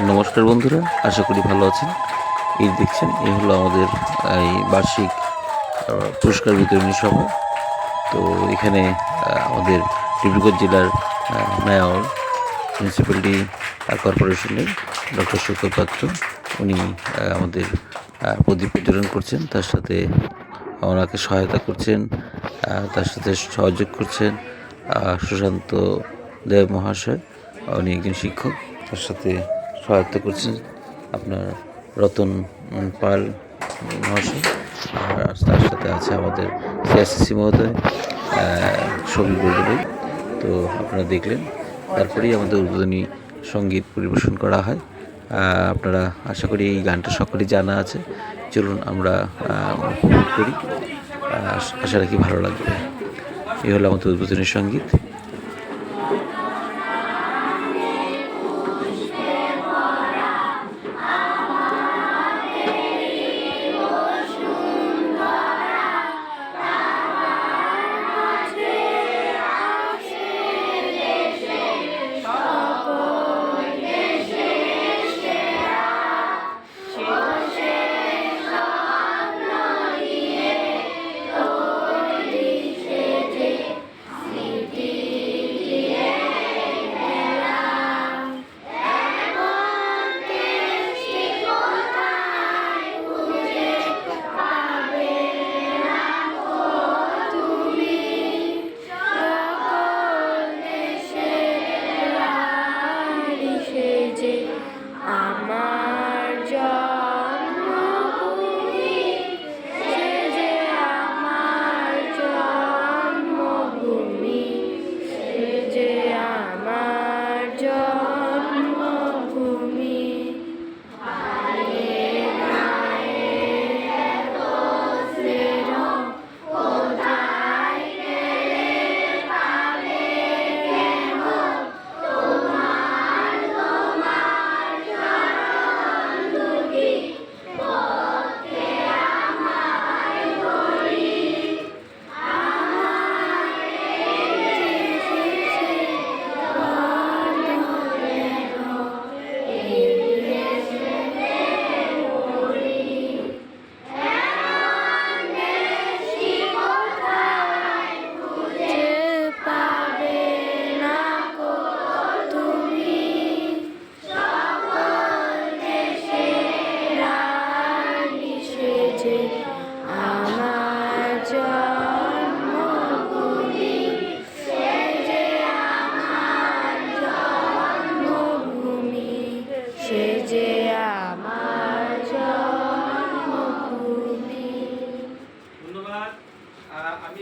নমস্কার বন্ধুরা, আশা করি ভালো আছেন। এই দেখছেন, এই হলো আমাদের এই বার্ষিক পুরস্কার বিতরণী সভা। তো এখানে আমাদের ডিব্রুগড় জেলার মেয়র, মিউনিসিপ্যালিটি কর্পোরেশনের ডক্টর শেখর পাত্র, উনি আমাদের প্রদীপ প্রজ্বলন করছেন, তার সাথে ওনাকে সহায়তা করছেন, তার সাথে সহযোগ করছেন সুশান্ত দেব মহাশয়। উনি একজন শিক্ষক, তার সাথে সহায়তা করছেন আপনার রতন পাল মহাশয়, আর তার সাথে আছে আমাদের সিআরসিসি মহোদয় সবি বলদুলই। তো আপনারা দেখলেন, তারপরেই আমাদের উদ্বোধনী সঙ্গীত পরিবেশন করা হয়। আপনারা আশা করি এই গানটা সকলেই জানা আছে। চলুন আমরা উপভোগ করি, আশা রাখি ভালো লাগবে। এই হলো আমাদের উদ্বোধনী সঙ্গীত। আমার জন্মভূমি, সে যে আমার জন্মভূমি, সে যে আমার জন্মভূমি। সে যে আমার জন্মভূমি। ধন্যবাদ। আমি